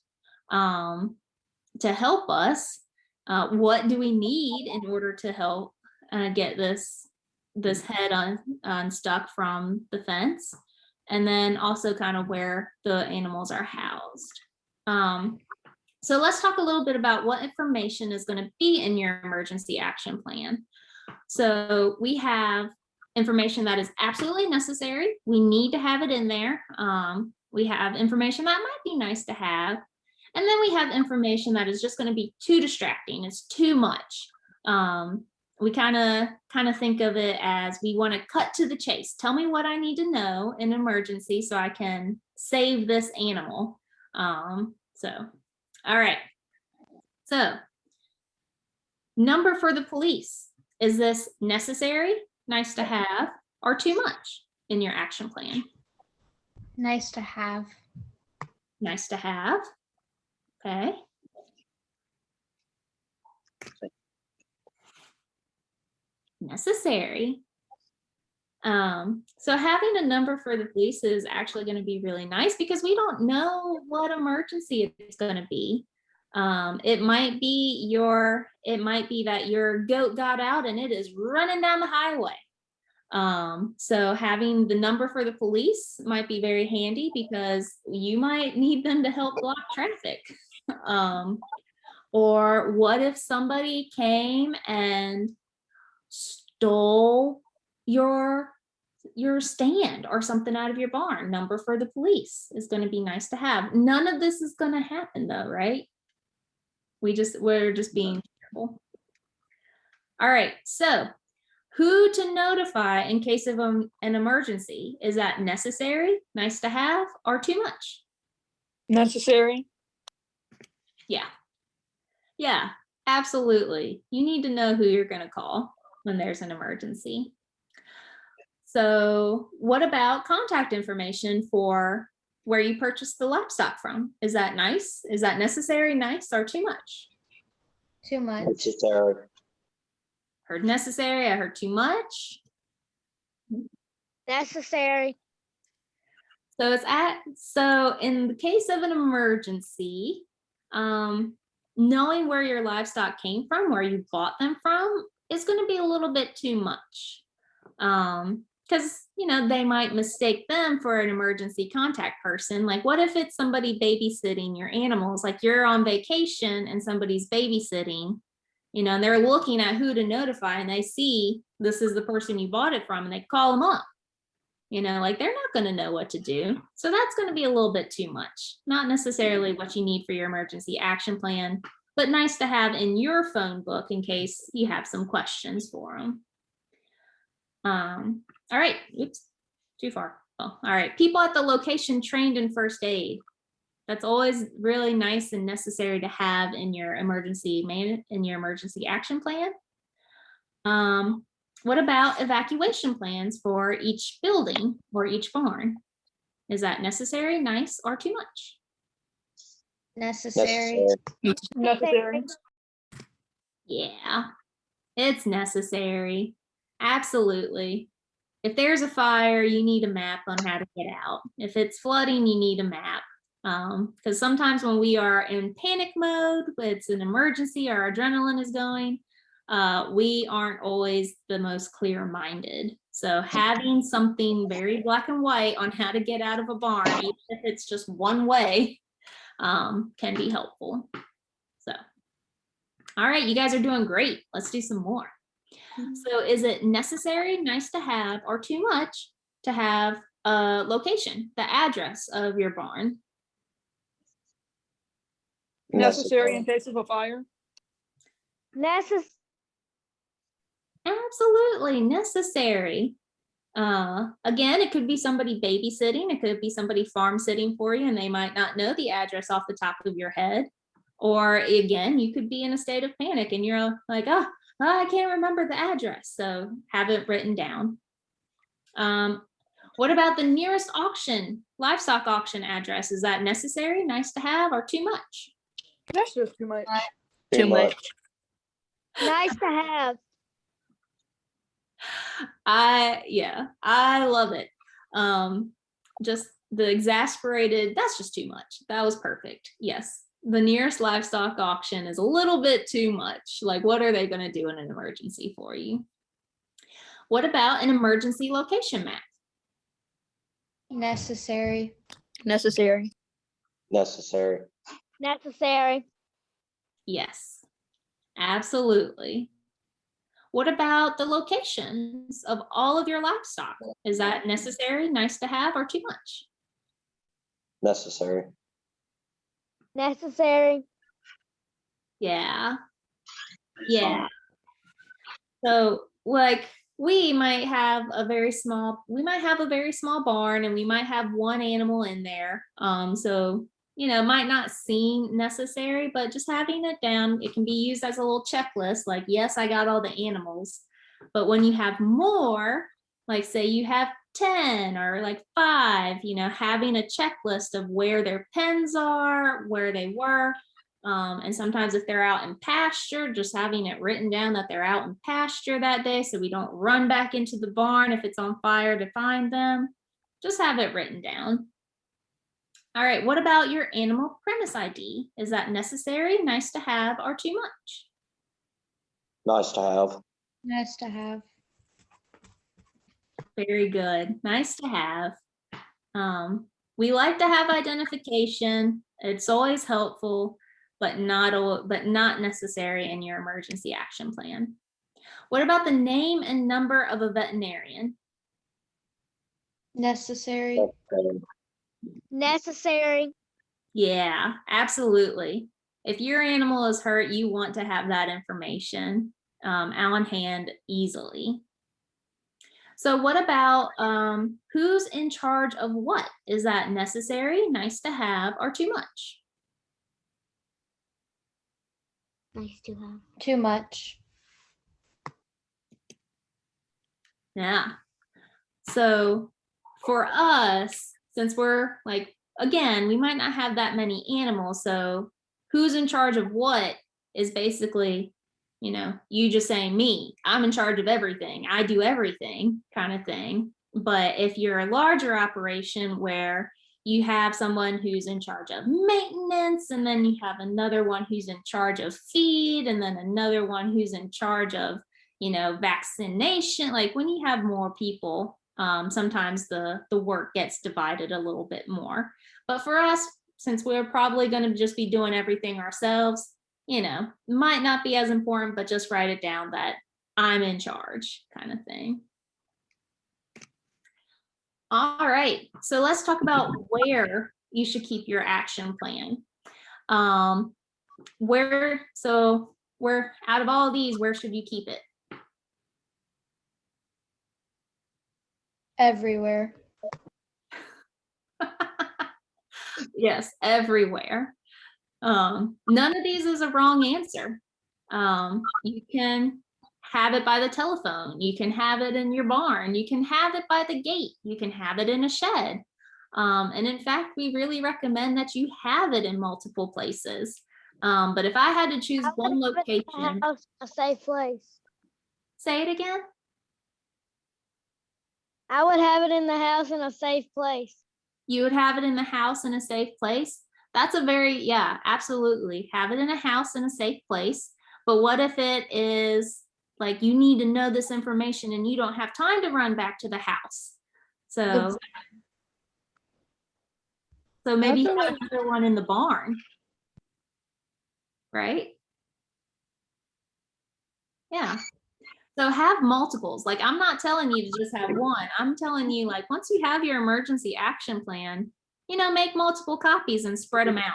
[SPEAKER 1] to help us? What do we need in order to help get this head unstuck from the fence? And then also kind of where the animals are housed. So let's talk a little bit about what information is going to be in your emergency action plan. So we have information that is absolutely necessary. We need to have it in there. We have information that might be nice to have. And then we have information that is just going to be too distracting. It's too much. We kind of think of it as we want to cut to the chase. Tell me what I need to know in an emergency so I can save this animal. All right. So, number for the police. Is this necessary, nice to have, or too much in your action plan?
[SPEAKER 6] Nice to have.
[SPEAKER 1] Nice to have. Okay. Necessary. So having a number for the police is actually going to be really nice because we don't know what emergency it's going to be. It might be that your goat got out and it is running down the highway. So having the number for the police might be very handy because you might need them to help block traffic. Or what if somebody came and stole your stand or something out of your barn? Number for the police is going to be nice to have. None of this is going to happen though, right? We're just being careful. All right, so who to notify in case of an emergency? Is that necessary, nice to have, or too much?
[SPEAKER 4] Necessary.
[SPEAKER 1] Yeah, absolutely. You need to know who you're going to call when there's an emergency. So what about contact information for where you purchased the livestock from. Is that nice? Is that necessary, nice, or too much?
[SPEAKER 6] Too much.
[SPEAKER 5] Necessary.
[SPEAKER 1] Heard necessary, I heard too much.
[SPEAKER 3] Necessary.
[SPEAKER 1] So in the case of an emergency, knowing where your livestock came from, where you bought them from, is going to be a little bit too much. Because they might mistake them for an emergency contact person. Like, what if it's somebody babysitting your animals? Like, you're on vacation and somebody's babysitting, and they're looking at who to notify, and they see this is the person you bought it from, and they call them up. Like, they're not going to know what to do. So that's going to be a little bit too much. Not necessarily what you need for your emergency action plan, but nice to have in your phone book in case you have some questions for them. All right, oops, too far. Oh, all right, people at the location trained in first aid. That's always really nice and necessary to have in your emergency action plan. What about evacuation plans for each building or each barn? Is that necessary, nice, or too much?
[SPEAKER 6] Necessary.
[SPEAKER 4] Necessary.
[SPEAKER 1] Yeah, it's necessary. Absolutely. If there's a fire, you need a map on how to get out. If it's flooding, you need a map. Because sometimes when we are in panic mode, it's an emergency, our adrenaline is going, we aren't always the most clear-minded. So having something very black and white on how to get out of a barn, even if it's just one way, can be helpful. So, all right, you guys are doing great. Let's do some more. So is it necessary, nice to have, or too much to have a location, the address of your barn?
[SPEAKER 4] Necessary in case of a fire.
[SPEAKER 1] Absolutely necessary. Again, it could be somebody babysitting, it could be somebody farm sitting for you, and they might not know the address off the top of your head. Or again, you could be in a state of panic and you're like, oh, I can't remember the address, so have it written down. What about the nearest livestock auction address? Is that necessary, nice to have, or too much?
[SPEAKER 4] That's just too much.
[SPEAKER 5] Too much.
[SPEAKER 3] Nice to have.
[SPEAKER 1] I love it. Just the exasperated, that's just too much. That was perfect. Yes. The nearest livestock auction is a little bit too much. Like, what are they going to do in an emergency for you? What about an emergency location map?
[SPEAKER 6] Necessary.
[SPEAKER 4] Necessary.
[SPEAKER 5] Necessary.
[SPEAKER 3] Necessary.
[SPEAKER 1] Yes, absolutely. What about the locations of all of your livestock? Is that necessary, nice to have, or too much?
[SPEAKER 5] Necessary.
[SPEAKER 3] Necessary.
[SPEAKER 1] Yeah. So, like, we might have a very small barn, and we might have one animal in there. So, might not seem necessary, but just having it down, it can be used as a little checklist. Like, yes, I got all the animals. But when you have more, like say you have 10 or like 5, having a checklist of where their pens are, where they were. And sometimes if they're out in pasture, just having it written down that they're out in pasture that day, so we don't run back into the barn if it's on fire to find them. Just have it written down. All right, what about your animal premise ID? Is that necessary, nice to have, or too much?
[SPEAKER 5] Nice to have.
[SPEAKER 6] Nice to have.
[SPEAKER 1] Very good, nice to have. We like to have identification. It's always helpful, but not necessary in your emergency action plan. What about the name and number of a veterinarian?
[SPEAKER 6] Necessary.
[SPEAKER 3] Necessary.
[SPEAKER 1] Yeah, absolutely. If your animal is hurt, you want to have that information on hand easily. So what about who's in charge of what? Is that necessary, nice to have, or too much?
[SPEAKER 3] Nice to have.
[SPEAKER 6] Too much.
[SPEAKER 1] Yeah. So for us, since we're like again, we might not have that many animals. So who's in charge of what is basically, you just saying me, I'm in charge of everything. I do everything kind of thing. But if you're a larger operation where you have someone who's in charge of maintenance, and then you have another one who's in charge of feed, and then another one who's in charge of, vaccination. Like when you have more people, sometimes the work gets divided a little bit more. But for us, since we're probably going to just be doing everything ourselves, might not be as important, but just write it down that I'm in charge kind of thing. All right, so let's talk about where you should keep your action plan. Where out of all of these, where should you keep it?
[SPEAKER 6] Everywhere.
[SPEAKER 1] Yes, everywhere. None of these is a wrong answer. You can have it by the telephone. You can have it in your barn. You can have it by the gate. You can have it in a shed. And in fact, we really recommend that you have it in multiple places. But if I had to choose one location,
[SPEAKER 3] A safe place.
[SPEAKER 1] say it again.
[SPEAKER 3] I would have it in the house in a safe place.
[SPEAKER 1] You would have it in the house in a safe place. That's yeah, absolutely. Have it in a house in a safe place. But what if it is like you need to know this information and you don't have time to run back to the house? So maybe you have another one in the barn, right? Yeah. So have multiples. Like I'm not telling you to just have one. I'm telling you, like, once you have your emergency action plan, make multiple copies and spread them out.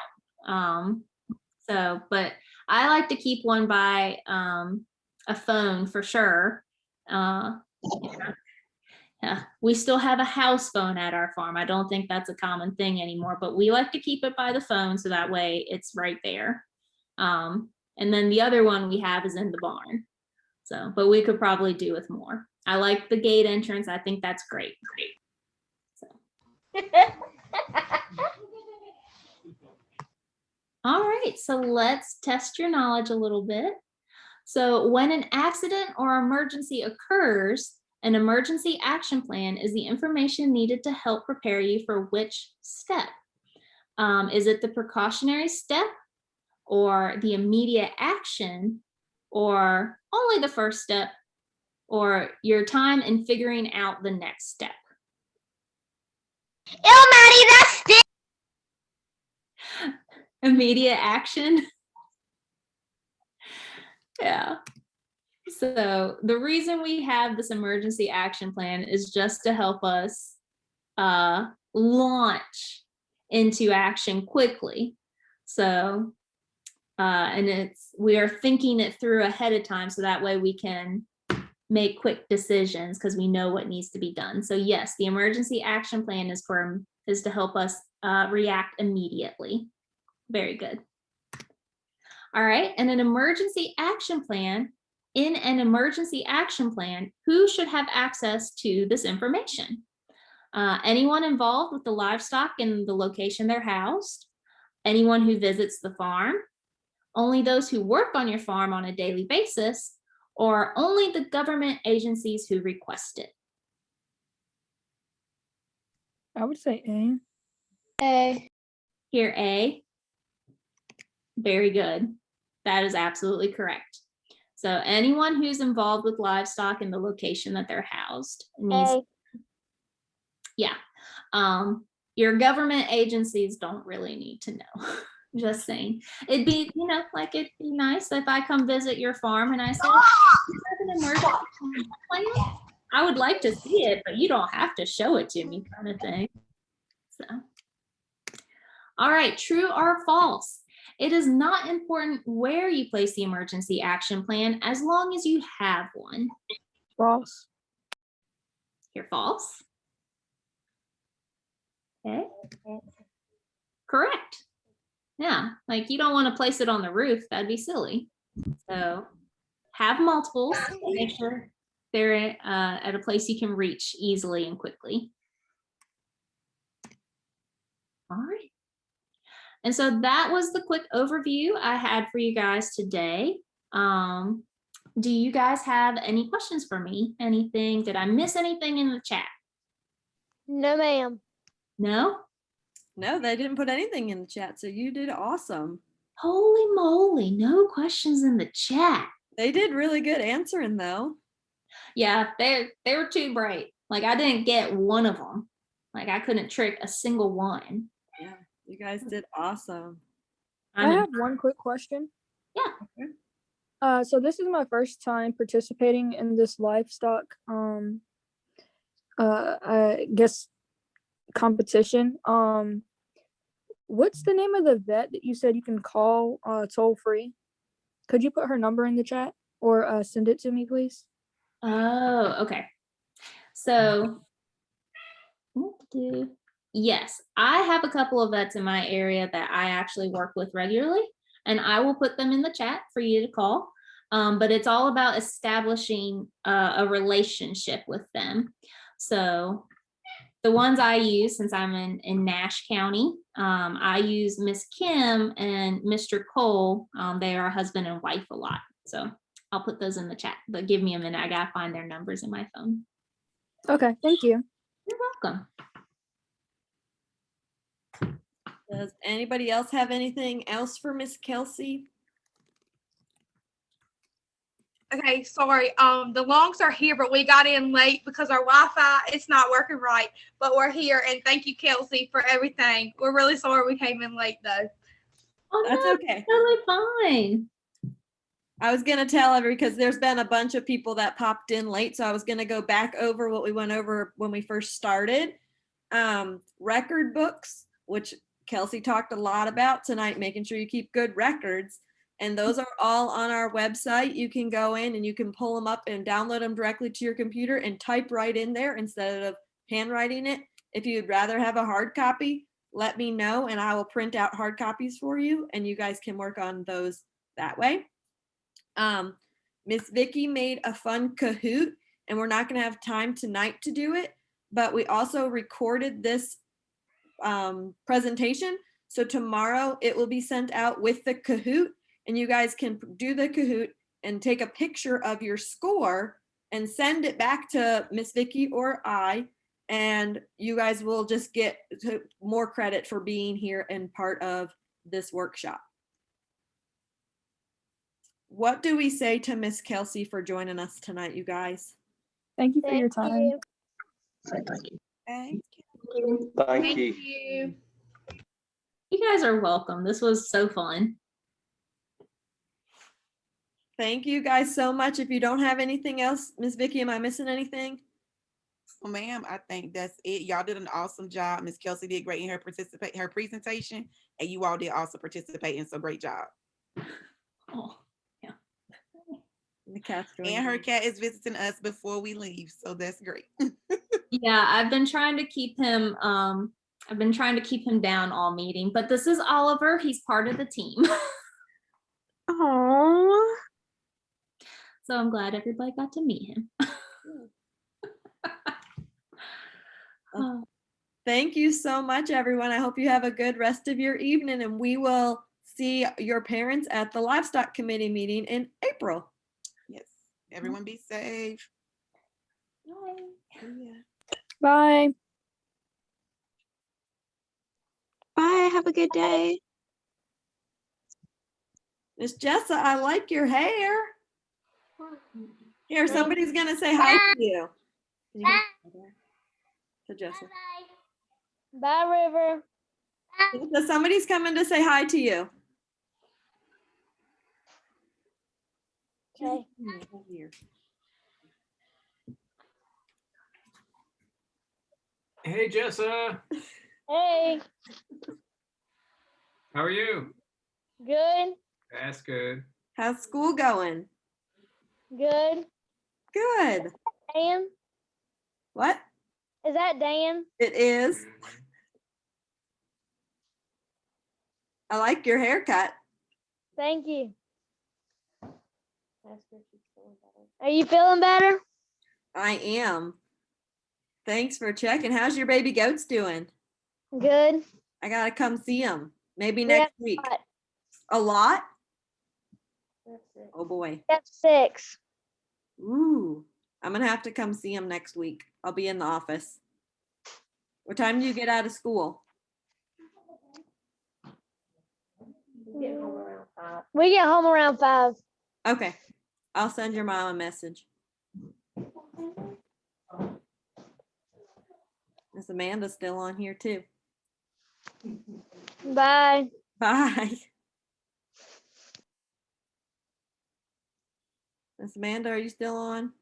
[SPEAKER 1] But I like to keep one by a phone for sure. Yeah. We still have a house phone at our farm. I don't think that's a common thing anymore, but we like to keep it by the phone so that way it's right there. And then the other one we have is in the barn. So, but we could probably do with more. I like the gate entrance. I think that's great. So. All right, so let's test your knowledge a little bit. So when an accident or emergency occurs, an emergency action plan is the information needed to help prepare you for which step? Is it the precautionary step or the immediate action or only the first step or your time in figuring out the next step? Immediate action. Yeah. So the reason we have this emergency action plan is just to help us launch into action quickly. So, and we are thinking it through ahead of time so that way we can make quick decisions because we know what needs to be done. So yes, the emergency action plan is to help us react immediately. Very good. All right, and in an emergency action plan, who should have access to this information? Anyone involved with the livestock and the location they're housed, anyone who visits the farm, only those who work on your farm on a daily basis, or only the government agencies who request it?
[SPEAKER 4] I would say A.
[SPEAKER 6] A.
[SPEAKER 1] Here, A. Very good. That is absolutely correct. So anyone who's involved with livestock and the location that they're housed needs.
[SPEAKER 3] A.
[SPEAKER 1] Yeah. Your government agencies don't really need to know. Just saying. It'd be, it'd be nice if I come visit your farm and I say, "You have an emergency plan? I would like to see it, but you don't have to show it to me," kind of thing. So, all right, true or false? It is not important where you place the emergency action plan as long as you have one.
[SPEAKER 4] False.
[SPEAKER 1] You're false. Okay. Correct. Yeah, like you don't want to place it on the roof. That'd be silly. So have multiples. Make sure they're at a place you can reach easily and quickly. All right. And so that was the quick overview I had for you guys today. Do you guys have any questions for me? Anything? Did I miss anything in the chat?
[SPEAKER 3] No, ma'am.
[SPEAKER 1] No?
[SPEAKER 7] No, they didn't put anything in the chat, so you did awesome.
[SPEAKER 1] Holy moly, no questions in the chat.
[SPEAKER 7] They did really good answering though.
[SPEAKER 1] Yeah, they were too bright. Like I didn't get one of them. Like I couldn't trick a single one.
[SPEAKER 7] Yeah, you guys did awesome.
[SPEAKER 4] I have one quick question.
[SPEAKER 1] Yeah.
[SPEAKER 4] So this is my first time participating in this livestock, I guess competition. What's the name of the vet that you said you can call toll free? Could you put her number in the chat or send it to me, please?
[SPEAKER 1] Oh, okay. So, yes, I have a couple of vets in my area that I actually work with regularly, and I will put them in the chat for you to call. But it's all about establishing a relationship with them. So the ones I use, since I'm in Nash County, I use Miss Kim and Mr. Cole. They are husband and wife a lot. So I'll put those in the chat, but give me a minute. I gotta find their numbers in my phone.
[SPEAKER 4] Okay, thank you.
[SPEAKER 1] You're welcome.
[SPEAKER 7] Does anybody else have anything else for Miss Kelsey?
[SPEAKER 8] Okay, sorry. The longs are here, but we got in late because our Wi-Fi it's not working right. But we're here, and thank you, Kelsey, for everything. We're really sorry we came in late, though.
[SPEAKER 1] Oh,
[SPEAKER 7] That's
[SPEAKER 1] no,
[SPEAKER 7] okay.
[SPEAKER 1] totally fine.
[SPEAKER 7] I was gonna tell everybody because there's been a bunch of people that popped in late, so I was gonna go back over what we went over when we first started. Record books, which Kelsey talked a lot about tonight, making sure you keep good records. And those are all on our website. You can go in and you can pull them up and download them directly to your computer and type right in there instead of handwriting it. If you'd rather have a hard copy, let me know and I will print out hard copies for you and you guys can work on those that way. Miss Vicky made a fun Kahoot and we're not gonna have time tonight to do it, but we also recorded this presentation. So tomorrow it will be sent out with the Kahoot and you guys can do the Kahoot and take a picture of your score and send it back to Miss Vicky or I, and you guys will just get more credit for being here and part of this workshop. What do we say to Miss Kelsey for joining us tonight, you guys?
[SPEAKER 4] Thank you for your time.
[SPEAKER 3] you.
[SPEAKER 5] Thank you.
[SPEAKER 7] Thank
[SPEAKER 8] Thank you.
[SPEAKER 1] You guys are welcome. This was so fun.
[SPEAKER 7] Thank you guys so much. If you don't have anything else, Miss Vicky, am I missing anything?
[SPEAKER 9] Well, ma'am, I think that's it. Y'all did an awesome job. Miss Kelsey did great in her presentation, and you all did also participate in, so great job.
[SPEAKER 1] Oh, yeah.
[SPEAKER 7] The cat's
[SPEAKER 9] And her cat is visiting us before we leave, so that's great.
[SPEAKER 1] Yeah, I've been trying to keep him down all meeting, but this is Oliver. He's part of the team.
[SPEAKER 4] Aww.
[SPEAKER 1] So I'm glad everybody got to meet him. Oh,
[SPEAKER 7] Thank you so much, everyone. I hope you have a good rest of your evening, and we will see your parents at the Livestock Committee meeting in April.
[SPEAKER 9] Yes, everyone be safe.
[SPEAKER 7] Yeah.
[SPEAKER 4] Bye.
[SPEAKER 10] Bye. Have a good day.
[SPEAKER 7] Miss Jessa, I like your hair. Here, somebody's gonna say hi to you. Can you come over to Jessa?
[SPEAKER 3] Bye, River.
[SPEAKER 7] Jessa, somebody's coming to say hi to you.
[SPEAKER 3] Okay.
[SPEAKER 7] Here.
[SPEAKER 11] Hey, Jessa.
[SPEAKER 3] Hey,
[SPEAKER 11] How are you?
[SPEAKER 3] good,
[SPEAKER 11] That's good.
[SPEAKER 7] How's school going?
[SPEAKER 3] good.
[SPEAKER 7] Good.
[SPEAKER 3] Dan,
[SPEAKER 7] What?
[SPEAKER 3] is that Dan?
[SPEAKER 7] It is. I like your haircut.
[SPEAKER 3] Thank you. Are you feeling better?
[SPEAKER 7] I am. Thanks for checking. How's your baby goats doing?
[SPEAKER 3] Good.
[SPEAKER 7] I gotta come see them. Maybe
[SPEAKER 3] We have
[SPEAKER 7] next week.
[SPEAKER 3] what?
[SPEAKER 7] A lot? Oh boy.
[SPEAKER 3] We have 6.
[SPEAKER 7] Ooh, I'm gonna have to come see them next week. I'll be in the office. What time do you get out of school?
[SPEAKER 3] We get home around 5.
[SPEAKER 7] Okay, I'll send your mom a message. Miss Amanda's still on here too.
[SPEAKER 3] Bye.
[SPEAKER 7] Bye. Miss Amanda, are you still on?